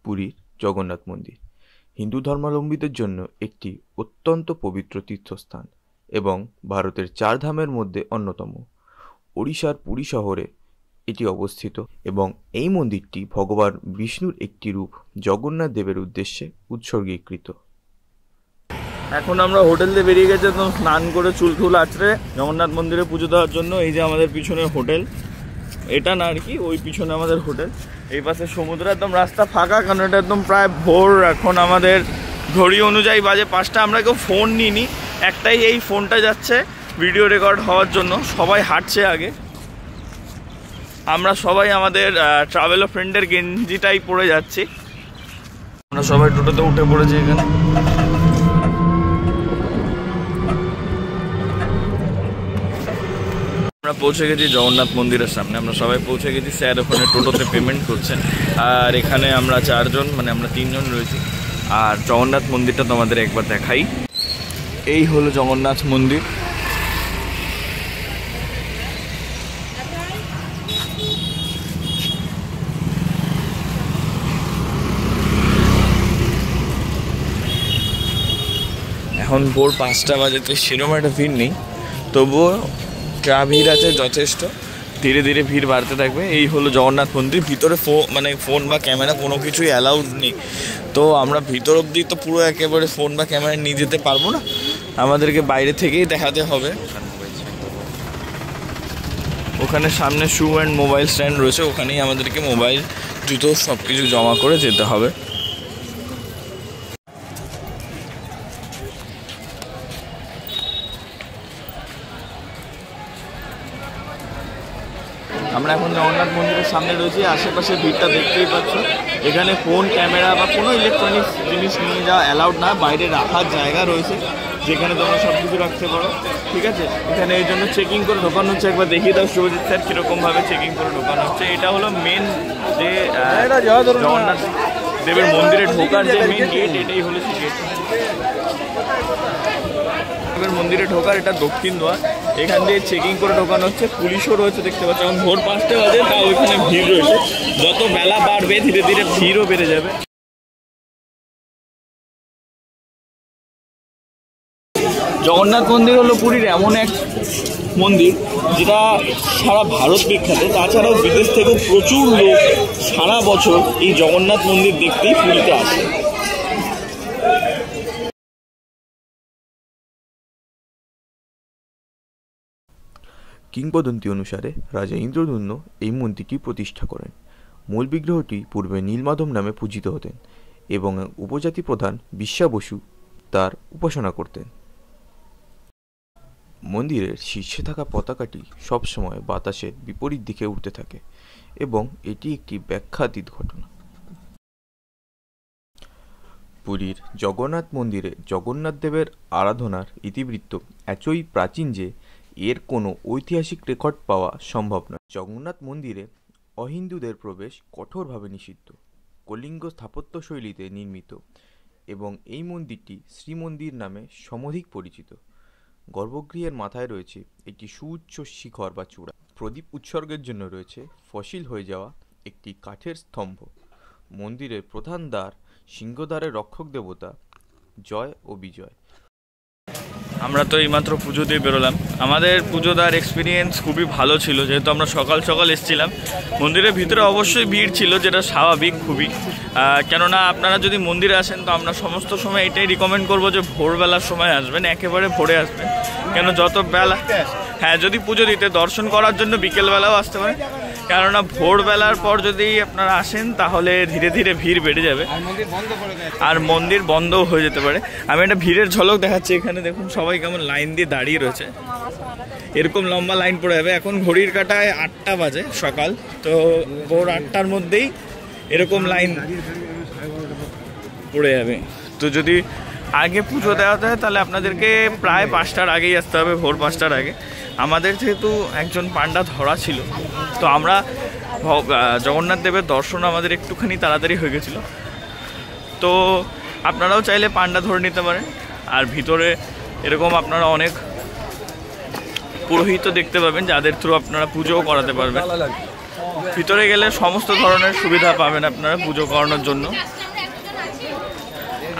পুরীর জগন্নাথ মন্দির হিন্দু ধর্মাবলম্বীদের জন্য একটি অত্যন্ত পবিত্র তীর্থস্থান এবং ভারতের 4 ধামের মধ্যে অন্যতম। ওড়িশার পুরী শহরে এটি অবস্থিত এবং এই মন্দিরটি ভগবান বিষ্ণুর একটি রূপ জগন্নাথ দেবের উদ্দেশ্যে উৎসর্গীকৃত। এখন আমরা হোটেল দিয়ে বেরিয়ে গেছি, একদম স্নান করে চুল টুল আঁচড়ে জগন্নাথ মন্দিরে পুজো দেওয়ার জন্য। এই যে আমাদের পিছনে হোটেল, এটা না আর কি, ওই পিছনে আমাদের হোটেল। এই পাশে সমুদ্র, একদম রাস্তা ফাঁকা, কারণ এটা একদম প্রায় ভোর। এখন আমাদের ঘড়ি অনুযায়ী বাজে 5টা। আমরা কেউ ফোন নিইনি, একটাই এই ফোনটা যাচ্ছে ভিডিও রেকর্ড হওয়ার জন্য। সবাই হাঁটছে আগে, আমরা সবাই আমাদের ট্রাভেলো ফ্রেন্ডের গেঞ্জিটাই পরে যাচ্ছি। আমরা সবাই টোটোতে উঠে পড়েছি। এখানে আমরা পৌঁছে গেছি জগন্নাথ মন্দিরের সামনে। আমরা সবাই পৌঁছে গেছি, স্যার ওখানে টোটোতে পেমেন্ট করছেন। আর এখানে আমরা 4 জন, মানে আমরা 3 জন রয়েছি। আর জগন্নাথ মন্দিরটা তোমাদের একবার দেখাই। এই হলো জগন্নাথ মন্দির। এখন ভোর 5টা বাজে, তো সেরকম একটা ভিড় নেই, তবুও যা ভিড় আছে যথেষ্ট। ধীরে ধীরে ভিড় বাড়তে থাকবে। এই হলো জগন্নাথ মন্দির। ভিতরে ফোন বা ক্যামেরা কোনো কিছুই অ্যালাউড নেই। তো আমরা ভিতর অবধি তো পুরো একেবারে ফোন বা ক্যামেরা নিয়ে যেতে পারবো না, আমাদেরকে বাইরে থেকেই দেখাতে হবে। ওখানে সামনে শু অ্যান্ড মোবাইল স্ট্যান্ড রয়েছে, ওখানেই আমাদেরকে মোবাইল, জুতো সব কিছু জমা করে যেতে হবে। আমরা এখন জগন্নাথ মন্দিরের সামনে রয়েছি। আশেপাশে ভিড়টা দেখতেই পাচ্ছ। এখানে ফোন, ক্যামেরা বা কোনো ইলেকট্রনিক্স জিনিস নিয়ে যাওয়া অ্যালাউড না। বাইরে রাখার জায়গা রয়েছে যেখানে তোমরা সব কিছু রাখতে পারো, ঠিক আছে। এখানে এই জন্য চেকিং করে ঢোকানো হচ্ছে। একবার দেখিয়ে দাও সুজিত স্যার কীরকমভাবে চেকিং করে ঢোকানো হচ্ছে। এটা হলো মেন যে জগন্নাথ দেবের মন্দিরে ঢোকার যে মেন গেট, এটাই হলো সেই গেট। মন্দিরে ঢোকার এটা দক্ষিণ দ্বার। এখান দিয়ে চেকিং করে ঢোকানো হচ্ছে। পুলিশও রয়েছে দেখতে পাচ্ছি। এখন ভোর 5টা বাজে, তা ওইখানে ভিড় রয়েছে। যত বেলা বাড়বে ধীরে ধীরে ভিড়ও বেড়ে যাবে। জগন্নাথ মন্দির হলো পুরীর এমন এক মন্দির যেটা সারা ভারত বিখ্যাত। তাছাড়াও বিদেশ থেকেও প্রচুর লোক সারা বছর এই জগন্নাথ মন্দির দেখতেই পুরীতে আসে। কিংবদন্তি অনুসারে রাজা ইন্দ্রদ্যুম্ন এই মন্দিরটি প্রতিষ্ঠা করেন। মূল বিগ্রহটি পূর্বে নীলমাধব নামে পূজিত হতেন এবং উপজাতি প্রধান বিশ্বা বসু তার উপাসনা করতেন। মন্দিরের শীর্ষে থাকা পতাকাটি সবসময় বাতাসের বিপরীত দিকে উঠতে থাকে এবং এটি একটি ব্যাখ্যাতীত ঘটনা। পুরীর জগন্নাথ মন্দিরে জগন্নাথ দেবের আরাধনার ইতিবৃত্ত এতই প্রাচীন যে এর কোনো ঐতিহাসিক রেকর্ড পাওয়া সম্ভব নয়। জগন্নাথ মন্দিরে অহিন্দুদের প্রবেশ কঠোরভাবে নিষিদ্ধ। কলিঙ্গ স্থাপত্যশৈলীতে নির্মিত এবং এই মন্দিরটি শ্রীমন্দির নামে সমধিক পরিচিত। গর্ভগৃহের মাথায় রয়েছে একটি সুউচ্চ শিখর বা চূড়া। প্রদীপ উৎসর্গের জন্য রয়েছে ফসিল হয়ে যাওয়া একটি কাঠের স্তম্ভ। মন্দিরের প্রধান দ্বার সিংহদ্বারের রক্ষক দেবতা জয় ও বিজয়। আমরা তো এইমাত্র পুজো দিয়ে বেরোলাম। আমাদের পুজো দেওয়ার এক্সপিরিয়েন্স খুবই ভালো ছিল, যেহেতু আমরা সকাল সকাল এসেছিলাম। মন্দিরের ভিতরে অবশ্যই ভিড় ছিল, যেটা স্বাভাবিক খুবই। কেননা আপনারা যদি মন্দিরে আসেন তো আমরা সমস্ত সময় এটাই রিকমেন্ড করবো যে ভোরবেলার সময় আসবেন, একেবারে ভোরে আসবেন। কেন যত বেলা, হ্যাঁ, যদি পুজো দিতে দর্শন করার জন্য বিকেলবেলাও আসতে পারেন, কেননা ভোরবেলার পর যদি আপনারা আসেন তাহলে ধীরে ধীরে ভিড় বেড়ে যাবে আর মন্দির বন্ধও হয়ে যেতে পারে। আমি একটা ভিড়ের ঝলক দেখাচ্ছি। এখানে দেখুন সবাই কেমন লাইন দিয়ে দাঁড়িয়ে রয়েছে। এরকম লম্বা লাইন পড়ে যাবে। এখন ঘড়ির কাঁটায় 8টা বাজে সকাল, তো ভোর 8টার মধ্যেই এরকম লাইন পড়ে যাবে। তো যদি আগে পুজো দেওয়াতে হয় তাহলে আপনাদেরকে প্রায় 5টার আগেই আসতে হবে, ভোর 5টার আগে। আমাদের যেহেতু একজন পান্ডা ধরা ছিল, তো আমরা জগন্নাথ দেবের দর্শন আমাদের একটুখানি তাড়াতাড়ি হয়ে গেছিলো। তো আপনারাও চাইলে পান্ডা ধরে নিতে পারেন। আর ভিতরে এরকম আপনারা অনেক পুরোহিত দেখতে পাবেন যাদের থ্রু আপনারা পুজোও করাতে পারবেন। ভিতরে গেলে সমস্ত ধরনের সুবিধা পাবেন আপনারা পুজো করানোর জন্য।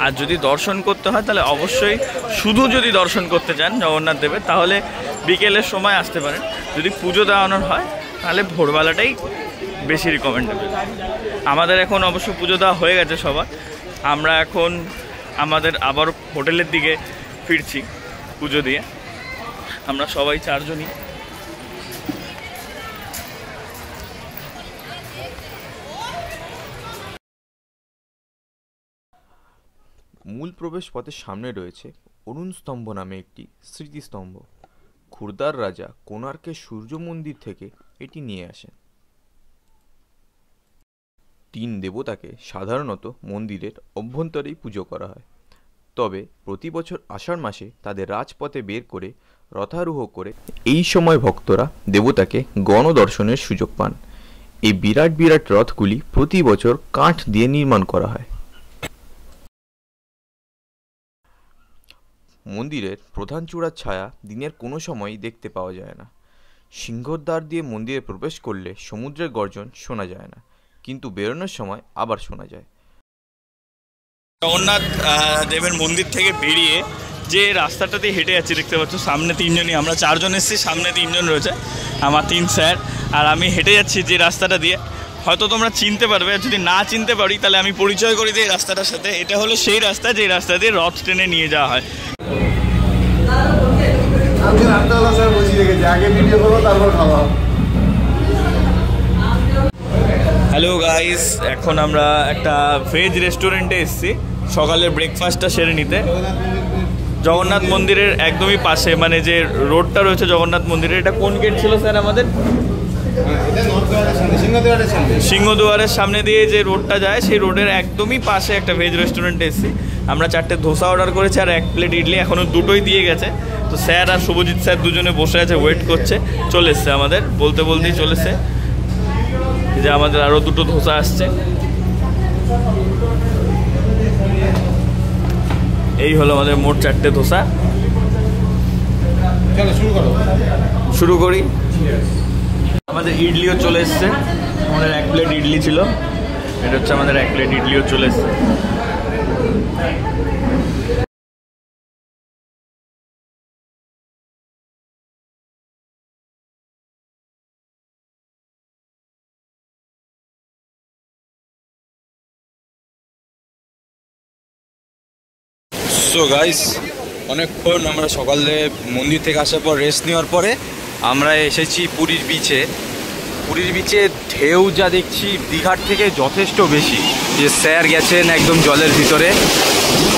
আর যদি দর্শন করতে হয় তাহলে অবশ্যই শুধু যদি দর্শন করতে চান জগন্নাথ দেবের তাহলে বিকেলের সময় আসতে পারেন। যদি পুজো দেওয়ানোর হয় তাহলে ভোরবেলাটাই বেশি রিকমেন্ডেবল। আমাদের এখন অবশ্য পুজো দেওয়া হয়ে গেছে সবার, আমরা এখন আমাদের আবার হোটেলের দিকে ফিরছি পুজো দিয়ে। আমরা সবাই 4 জনই। মূল প্রবেশ পথের সামনে রয়েছে অরুণ স্তম্ভ নামে একটি স্মৃতিস্তম্ভ। খুরদার রাজা কোণার্কের সূর্য মন্দির থেকে এটি নিয়ে আসেন। 3 দেবতাকে সাধারণত মন্দিরের অভ্যন্তরেই পুজো করা হয়, তবে প্রতি বছর আষাঢ় মাসে তাদের রাজপথে বের করে রথারোহ করে এই সময় ভক্তরা দেবতাকে গণদর্শনের সুযোগ পান। এই বিরাট বিরাট রথগুলি প্রতি বছর কাঠ দিয়ে নির্মাণ করা হয়। মন্দিরের প্রধান চূড়ার ছায়া দিনের কোনো সময়ই দেখতে পাওয়া যায় না। সিংহদ্বার দিয়ে মন্দিরে প্রবেশ করলে সমুদ্রের গর্জন শোনা যায় না, কিন্তু বেরোনোর সময় আবার শোনা যায়। জগন্নাথ দেবের মন্দির থেকে বেরিয়ে যে রাস্তাটা দিয়ে হেঁটে যাচ্ছি দেখতে পাচ্ছ, সামনে 3 জনই, আমরা 4 জন এসেছি, সামনে 3 জন রয়েছে, আমার 3 স্যার আর আমি হেঁটে যাচ্ছি যে রাস্তাটা দিয়ে। হয়তো তোমরা চিনতে পারবে, যদি না চিনতে পারি তাহলে আমি পরিচয় করে দিই রাস্তাটার সাথে। এটা হলো সেই রাস্তা যে রাস্তা দিয়ে রথ টেনে নিয়ে যাওয়া হয়। হ্যালো গাইস, এখন আমরা একটা ভেজ রেস্টুরেন্টে এসেছি সকালের ব্রেকফাস্টটা সেরে নিতে। জগন্নাথ মন্দিরের একদমই পাশে, মানে যে রোডটা রয়েছে জগন্নাথ মন্দিরের, এটা কোন গেট ছিল স্যার আমাদের? সিংহদুয়ারের সামনে দিয়ে যে রোডটা যায় সেই রোডের একদমই পাশে একটা ভেজ রেস্টুরেন্টে এসেছি। আমরা 4টে ধোসা অর্ডার করেছি আর 1 প্লেট ইডলি, এখনও 2টোই দিয়ে গেছে। তো স্যার আর শুভজিৎ স্যার দুজনে বসে আছে, ওয়েট করছে। চলে এসছে আমাদের, বলতে বলতেই চলেছে যে আমাদের আরও 2টো ধোসা আসছে। এই হলো আমাদের মোট 4টে ধোসা। শুরু করি। আমাদের ইডলিও চলে এসছে, আমাদের 1 প্লেট ইডলি ছিল, এটা হচ্ছে আমাদের 1 প্লেট ইডলিও চলে এসছে। সো গাইস, অনেকক্ষণ আমরা সকালে মন্দির থেকে আসার পর রেস্ট নেওয়ার পরে আমরা এসেছি পুরীর বিচে। পুরীর বিচে ঢেউ যা দেখছি দীঘার থেকে যথেষ্ট বেশি। যে স্যার গেছেন একদম জলের ভিতরে,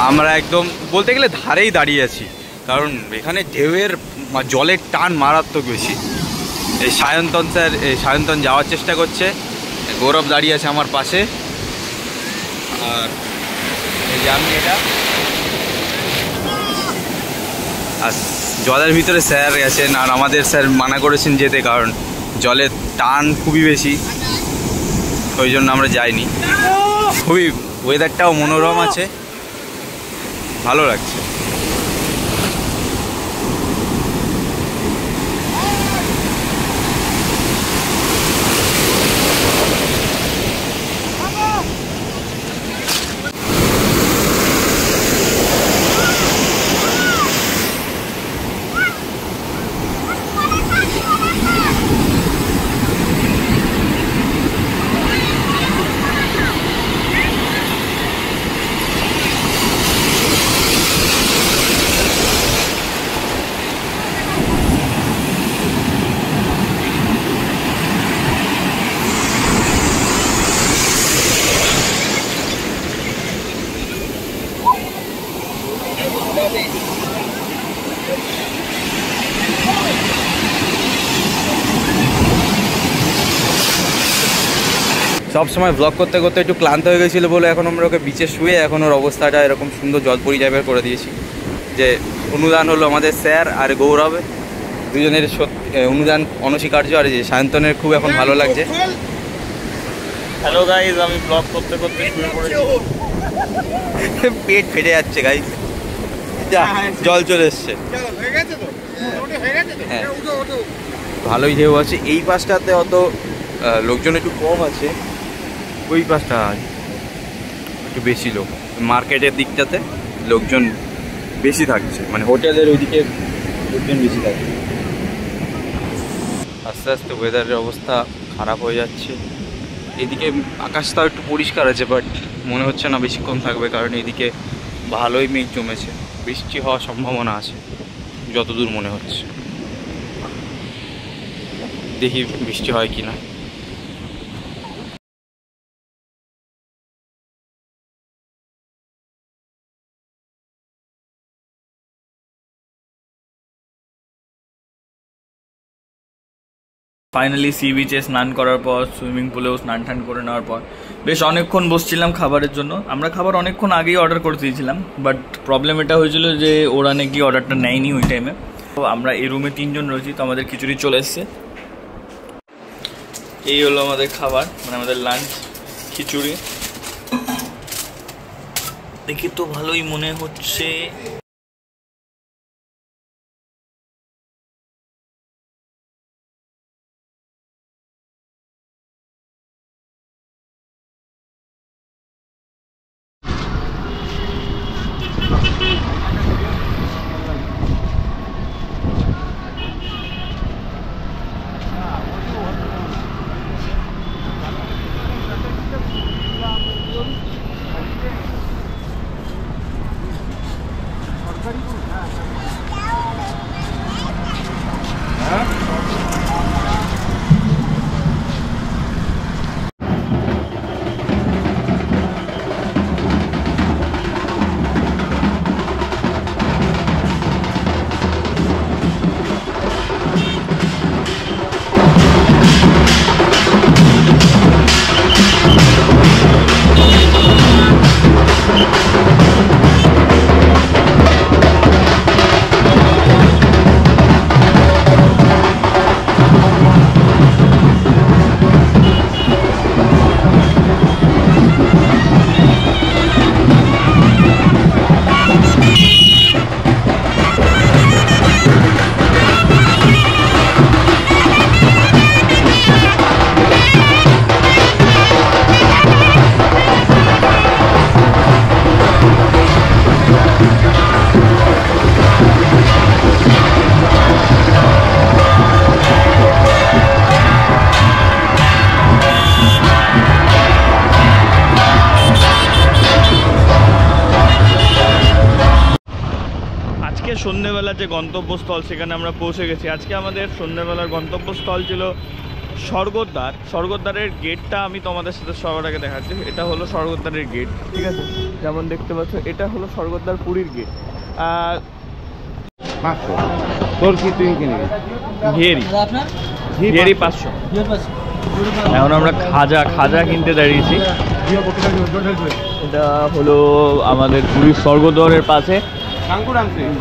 আমরা একদম বলতে গেলে ধারেই দাঁড়িয়ে আছি, কারণ এখানে ঢেউয়ের জলের টান মারাত্মক বেশি। এই সায়ন্তন যাওয়ার চেষ্টা করছে, গৌরব দাঁড়িয়ে আছে আমার পাশে, আর এই যে আমি এটা। আর জলের ভিতরে স্যার গেছেন আর আমাদের স্যার মানা করেছেন যেতে, কারণ জলের টান খুবই বেশি, ওই জন্য আমরা যাইনি। খুবই ওয়েদারটাও মনোরম আছে, ভালো লাগছে। সব সময় ব্লগ করতে করতে একটু ক্লান্ত হয়ে গেছিলো বলে এখন আমরা ওকে বিচে শুয়ে এখন ওর অবস্থাটা এরকম সুন্দর জল পরিযাবের করে দিয়েছি। যে অনুদান হলো আমাদের স্যার আর গৌরব দুজনের অনুদান অনস্বীকার্য। আর যে সায়ন্তনের খুব এখন ভালো লাগছে। হ্যালো গাইজ, আমি ব্লগ করতে করতে শুয়ে পড়েছি, পেট ফেটে যাচ্ছে গাইজ, জল চলে এসছে। হ্যাঁ, ভালোই ঢেউ আছে। এই পাশটাতে অত লোকজন একটু কম আছে, ওই পাশটা একটু বেশি লোক। মার্কেটের দিকটাতে লোকজন বেশি থাকছে, মানে হোটেলের ওইদিকে লোকজন বেশি থাকছে। আস্তে আস্তে ওয়েদারের অবস্থা খারাপ হয়ে যাচ্ছে। এদিকে আকাশটাও একটু পরিষ্কার আছে, বাট মনে হচ্ছে না বেশিক্ষণ থাকবে, কারণ এদিকে ভালোই মেঘ জমেছে, বৃষ্টি হওয়ার সম্ভাবনা আছে যতদূর মনে হচ্ছে। দেখি বৃষ্টি হয় কি না। ফাইনালি সি বিচে স্নান করার পর, সুইমিং পুলেও স্নান টান করে নেওয়ার পর বেশ অনেকক্ষণ বসছিলাম খাবারের জন্য। আমরা খাবার অনেকক্ষণ আগেই অর্ডার করে দিয়েছিলাম, বাট প্রবলেম এটা হয়েছিল যে ওরা নাকি অর্ডারটা নেয়নি ওই টাইমে। তো আমরা এই রুমে 3 জন রয়েছি, তো আমাদের খিচুড়ি চলে এসছে। এই হলো আমাদের খাবার, মানে আমাদের লাঞ্চ, খিচুড়ি। দেখি তো ভালোই মনে হচ্ছে। সন্ধ্যেবেলা যে গন্তব্যস্থল সেখানে আমরা পৌঁছে গেছি। আজকে আমাদের সন্ধ্যেবেলার গন্তব্যস্থল ছিল স্বর্গদ্বার। স্বর্গদ্বারের গেটটা আমি তোমাদের সাথে সবার আগে দেখাচ্ছি। এটা হলো স্বর্গদ্বারের গেট, ঠিক আছে? যেমন দেখতে পাচ্ছ এটা হলো স্বর্গদ্বার পুরীর গেট। ঘিয়েরি 500। এখন আমরা খাজা কিনতে দাঁড়িয়েছি। এটা হলো আমাদের পুরীর স্বর্গদ্বারের পাশে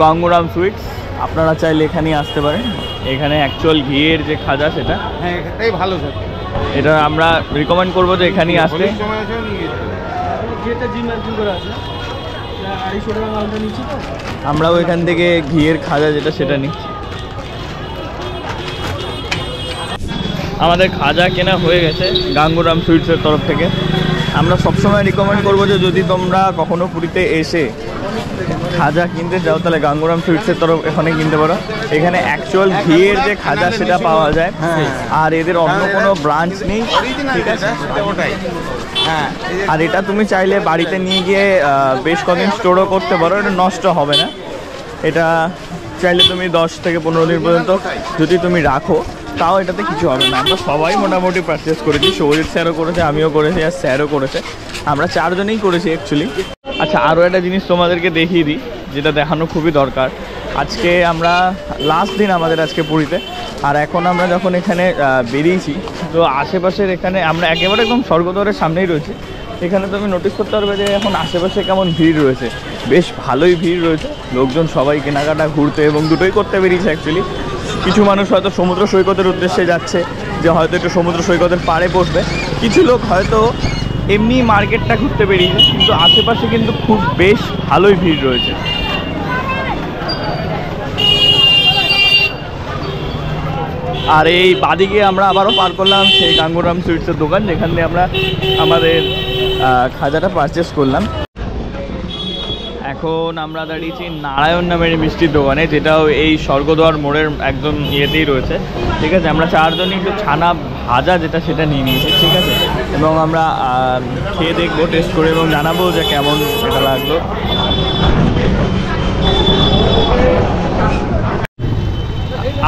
গাঙ্গুরাম সুইটস। আপনারা চাইলে এখানেই আসতে পারেন। এখানে অ্যাকচুয়াল ঘিয়ের যে খাজা সেটা, হ্যাঁ এটাই ভালো থাকে। এটা আমরা রিকমেন্ড করবো যে এখানেই আসতে। আমরাও এখান থেকে ঘিয়ের খাজা যেটা সেটা নিচ্ছি। আমাদের খাজা কেনা হয়ে গেছে গাঙ্গুরাম সুইটসের তরফ থেকে। আমরা সবসময় রিকমেন্ড করবো যে যদি তোমরা কখনো পুরীতে এসে খাজা কিনতে যাও তাহলে গাঙ্গুরাম সুইটসের তরফ এখানে কিনতে পারো। এখানে অ্যাকচুয়াল ঘিয়ের যে খাজা সেটা পাওয়া যায়, আর এদের অন্য কোনো ব্রাঞ্চ নেই, ঠিক আছে? আর এটা তুমি চাইলে বাড়িতে নিয়ে গিয়ে বেশ কদিন স্টোরও করতে পারো, এটা নষ্ট হবে না। এটা চাইলে তুমি 10 থেকে 15 দিন পর্যন্ত যদি তুমি রাখো তাও এটাতে কিছু হবে না। আমরা সবাই মোটামুটি পারচেস করেছি। সৌজিৎ স্যারও করেছে, আমিও করেছি, আর স্যারও করেছে। আমরা 4 জনেই করেছি অ্যাকচুয়ালি। আচ্ছা, আরও একটা জিনিস তোমাদেরকে দেখিয়ে দিই যেটা দেখানো খুবই দরকার। আজকে আমরা লাস্ট দিন আমাদের আজকে পুরীতে, আর এখন আমরা যখন এখানে বেরিয়েছি তো আশেপাশের এখানে আমরা একেবারে একদম স্বর্গদ্বারের সামনেই রয়েছে। এখানে তুমি নোটিস করতে পারবে যে এখন আশেপাশে কেমন ভিড় রয়েছে। বেশ ভালোই ভিড় রয়েছে, লোকজন সবাই কেনাকাটা, ঘুরতে এবং দুটোই করতে বেরিয়েছে অ্যাকচুয়ালি। কিছু মানুষ হয়তো সমুদ্র সৈকতের উদ্দেশ্যে যাচ্ছে, যে হয়তো একটু সমুদ্র সৈকতের পাড়ে বসবে। কিছু লোক হয়তো এমনি মার্কেটটা ঘুরতে বেরিয়েছে, কিন্তু আশেপাশে কিন্তু খুব বেশ ভালোই ভিড় রয়েছে। আর এই বাদিকে আমরা আবারও পার করলাম সেই গাঙ্গুরাম সুইটসের দোকান, যেখান দিয়ে আমরা আমাদের খাজাটা পারচেস করলাম। এখন আমরা দাঁড়িয়েছি নারায়ণ নামের মিষ্টির দোকানে, যেটাও এই স্বর্গদ্বার মোড়ের একদম ইয়েতেই রয়েছে। ঠিক আছে, আমরা চারজনই একটু ছানা ভাজা যেটা সেটা নিয়ে নিয়েছি। ঠিক আছে, এবং আমরা খেয়ে দেখবো, টেস্ট করে, এবং জানাবো যে কেমন এটা লাগলো।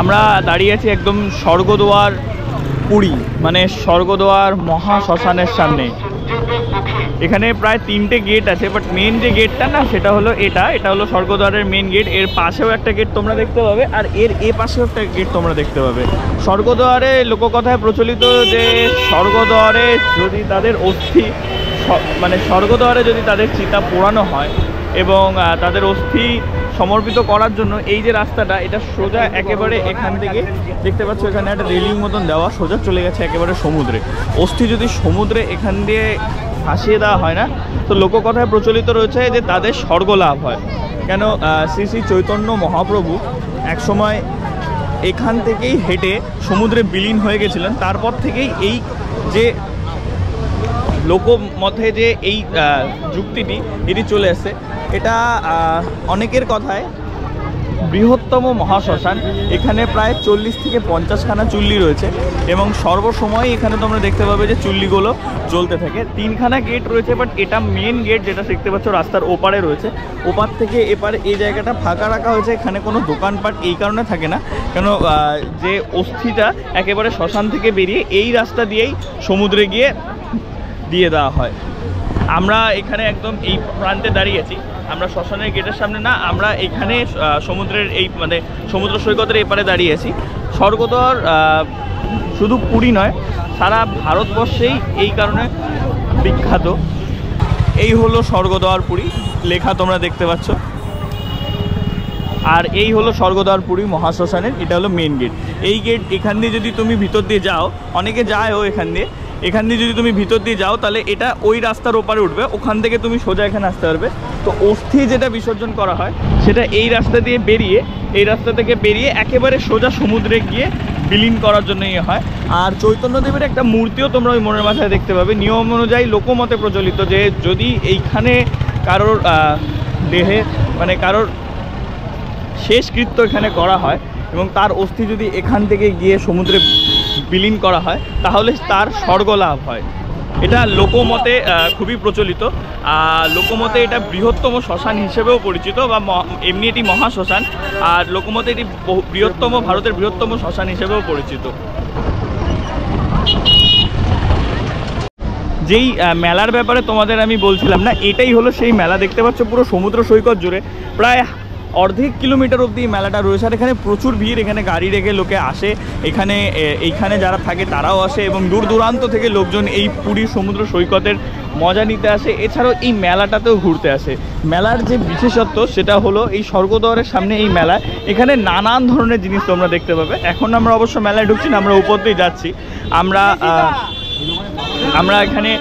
আমরা দাঁড়িয়ে আছি একদম স্বর্গদ্বার পুরী, মানে স্বর্গদ্বার মহাশ্মশানের সামনে। এখানে প্রায় 3টে গেট আছে, বাট মেন যে গেটটা না সেটা হলো এটা হলো স্বর্গদ্বারের মেন গেট। এর পাশেও একটা গেট তোমরা দেখতে পাবে, আর এর পাশেও একটা গেট তোমরা দেখতে পাবে। স্বর্গদ্বারে লোককথায় প্রচলিত যে স্বর্গদ্বারে যদি তাদের অস্থি, মানে স্বর্গদ্বারে যদি তাদের চিতা পোড়ানো হয় এবং তাদের অস্থি সমর্পিত করার জন্য এই যে রাস্তাটা, এটা সোজা একেবারে এখান থেকে দেখতে পাচ্ছ, এখানে একটা রেলিং মতন দেওয়া, সোজা চলে গেছে একেবারে সমুদ্রে। অস্থি যদি সমুদ্রে এখান দিয়ে ভাসিয়ে দেওয়া হয় না, তো লোককথায় প্রচলিত রয়েছে যে তাদের স্বর্গ লাভ হয়। কেন, শ্রী শ্রী চৈতন্য মহাপ্রভু একসময় এখান থেকেই হেঁটে সমুদ্রে বিলীন হয়ে গেছিলেন। তারপর থেকেই এই যে লোকমতে যে এই যুক্তিটি এটি চলে আসছে। এটা অনেকের কথায় বৃহত্তম মহাশ্মশান। এখানে প্রায় 40 থেকে 50খানা চুল্লি রয়েছে, এবং সর্বসময় এখানে তোমরা দেখতে পাবে যে চুল্লিগুলো জ্বলতে থাকে। 3খানা গেট রয়েছে, বাট এটা মেন গেট যেটা দেখতে পাচ্ছ রাস্তার ওপারে রয়েছে। ওপার থেকে এপারে এই জায়গাটা ফাঁকা রাখা হয়েছে, এখানে কোনো দোকানপাট এই কারণে থাকে না, কেন যে অস্থিটা একেবারে শ্মশান থেকে বেরিয়ে এই রাস্তা দিয়েই সমুদ্রে গিয়ে দিয়ে দেওয়া হয়। আমরা এখানে একদম এই প্রান্তে দাঁড়িয়ে আছি, আমরা শ্মশানের গেটের সামনে না, আমরা এখানে সমুদ্রের এই মানে সমুদ্র সৈকতের এপারে দাঁড়িয়ে আছি। স্বর্গদ্বার শুধু পুরী নয়, সারা ভারতবর্ষেই এই কারণে বিখ্যাত। এই হলো স্বর্গদ্বার পুরী লেখা তোমরা দেখতে পাচ্ছ, আর এই হলো স্বর্গদ্বার পুরী মহাশ্মশানের, এটা হলো মেন গেট। এই গেট এখান দিয়ে যদি তুমি ভিতর দিয়ে যাও, অনেকে যায়ও এখান দিয়ে যদি তুমি ভিতর দিয়ে যাও, তাহলে এটা ওই রাস্তার ওপারে উঠবে, ওখান থেকে তুমি সোজা এখানে আসতে পারবে। তো অস্থি যেটা বিসর্জন করা হয় সেটা এই রাস্তা দিয়ে বেরিয়ে, এই রাস্তা থেকে বেরিয়ে একেবারে সোজা সমুদ্রে গিয়ে বিলীন করার জন্যই হয়। আর চৈতন্যদেবের একটা মূর্তিও তোমরা ওই মনের মাথায় দেখতে পাবে। নিয়ম অনুযায়ী লোকমতে প্রচলিত যে যদি এইখানে কারোর দেহে মানে কারোর শেষকৃত্য এখানে করা হয় এবং তার অস্থি যদি এখান থেকে গিয়ে সমুদ্রে বিলীন করা হয়, তাহলে তার স্বর্গ লাভ হয়। এটা লোকমতে খুবই প্রচলিত। লোকমতে এটা বৃহত্তম শ্মশান হিসেবেও পরিচিত, বা এমনি এটি মহাশ্মশান, আর লোকমতে এটি বৃহত্তম, ভারতের বৃহত্তম শ্মশান হিসেবেও পরিচিত। যেই মেলার ব্যাপারে তোমাদের আমি বলছিলাম না, এটাই হলো সেই মেলা। দেখতে পাচ্ছ পুরো সমুদ্র সৈকত জুড়ে প্রায় অর্ধেক কিলোমিটার অবধি মেলাটা রয়েছে, আর এখানে প্রচুর ভিড়। এখানে গাড়ি রেখে লোকে আসে, এইখানে যারা থাকে তারাও আসে, এবং দূর দূরান্ত থেকে লোকজন এই পুরীর সমুদ্র সৈকতের মজা নিতে আসে। এছাড়াও এই মেলাটাতেও ঘুরতে আসে। মেলার যে বিশেষত্ব সেটা হলো এই স্বর্গদ্বারের সামনে এই মেলা, এখানে নানান ধরনের জিনিস তোমরা দেখতে পাবে। এখন আমরা অবশ্য মেলায় ঢুকছি না, আমরা উপর দিয়ে যাচ্ছি। আমরা এখানে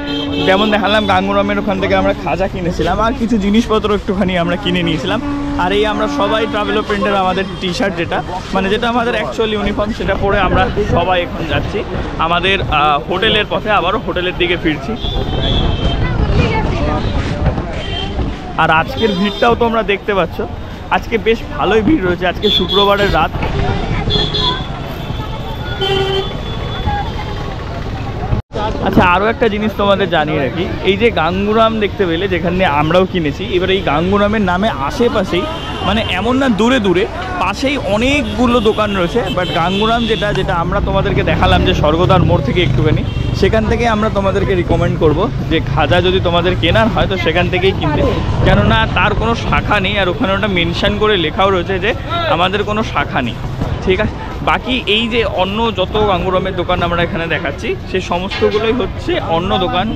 যেমন দেখালাম গাঙ্গুরামের ওখান থেকে আমরা খাজা কিনেছিলাম, আর কিছু জিনিসপত্র একটুখানি আমরা কিনে নিয়েছিলাম। আর এই আমরা সবাই ট্রাভেলো প্রিন্টের আমাদের টি-শার্ট যেটা আমাদের অ্যাকচুয়াল ইউনিফর্ম, সেটা পরে আমরা সবাই এখন যাচ্ছি আমাদের হোটেলের পথে, আবারও হোটেলের দিকে ফিরছি। আর আজকের ভিড়টাও তোমরা দেখতে পাচ্ছ, আজকে বেশ ভালোই ভিড় রয়েছে। আজকে শুক্রবারের রাত। আচ্ছা, আরও একটা জিনিস তোমাদের জানিয়ে রাখি, এই যে গাঙ্গুরাম দেখতে পেলে যেখানে আমরাও কিনেছি, এবার এই গাঙ্গুরামের নামে আশেপাশেই, মানে এমন না দূরে দূরে, পাশেই অনেকগুলো দোকান রয়েছে। বাট গাঙ্গুরাম যেটা আমরা তোমাদেরকে দেখালাম যে স্বর্গদ্বার মোড় থেকে একটুখানি, সেখান থেকে আমরা তোমাদেরকে রিকমেন্ড করব যে খাজা যদি তোমাদের কেনার হয় তো সেখান থেকেই কিনতে, কেননা তার কোনো শাখা নেই, আর ওখানে ওটা মেনশন করে লেখাও রয়েছে যে আমাদের কোনো শাখা নেই। ঠিক আছে, বাকি এই যে অন্য যত গাঙ্গুরামের দোকান আমরা এখানে দেখাচ্ছি, সে সমস্তগুলোই হচ্ছে অন্য দোকান।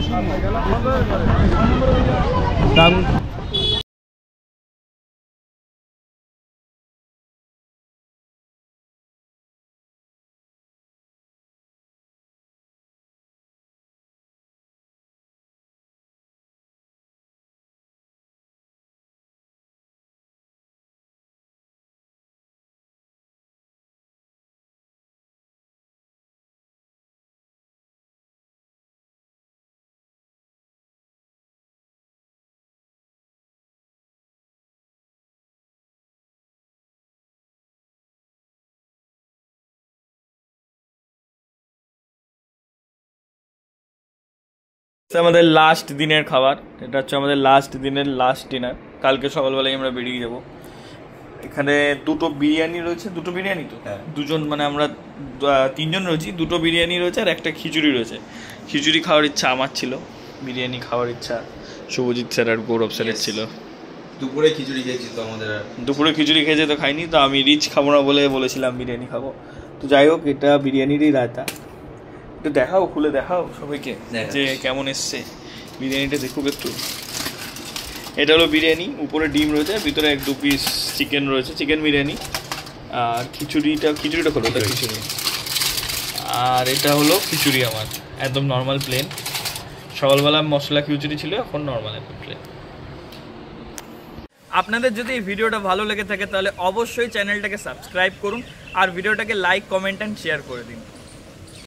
আমাদের লাস্ট দিনের খাবার, এটা হচ্ছে আমাদের লাস্ট দিনের লাস্ট ডিনার। কালকে সকালবেলায় আমরা বেরিয়ে যাব। এখানে দুটো বিরিয়ানি রয়েছে, দুটো বিরিয়ানি তো দুজন মানে আমরা 3 জন রয়েছি, দুটো বিরিয়ানি রয়েছে আর একটা খিচুড়ি রয়েছে। খিচুড়ি খাওয়ার ইচ্ছা আমার ছিল, বিরিয়ানি খাওয়ার ইচ্ছা শুভজিৎ স্যার আর গৌরব স্যারের ছিল। দুপুরে খিচুড়ি খেয়েছি তো আমাদের, দুপুরে খিচুড়ি খেয়েছে তো খাইনি, তো আমি রিচ খাবো না বলে বলেছিলাম বিরিয়ানি খাবো। তো যাই হোক, এটা বিরিয়ানিরই রায়তা। একটু দেখাও, খুলে দেখাও সবাইকে যে কেমন এসছে বিরিয়ানিটা, দেখুক একটু। এটা হলো বিরিয়ানি, উপরে ডিম রয়েছে, ভিতরে 1-2 পিস চিকেন রয়েছে, চিকেন বিরিয়ানি। আর খিচুড়িটা হলো এটা খিচুড়ি। আর এটা হলো খিচুড়ি আমার একদম নর্মাল প্লেন। সকালবেলা মশলা খিচুড়ি ছিল, এখন নর্মাল একদম প্লেন। আপনাদের যদি এই ভিডিওটা ভালো লেগে থাকে তাহলে অবশ্যই চ্যানেলটাকে সাবস্ক্রাইব করুন আর ভিডিওটাকে লাইক, কমেন্ট অ্যান্ড শেয়ার করে দিন।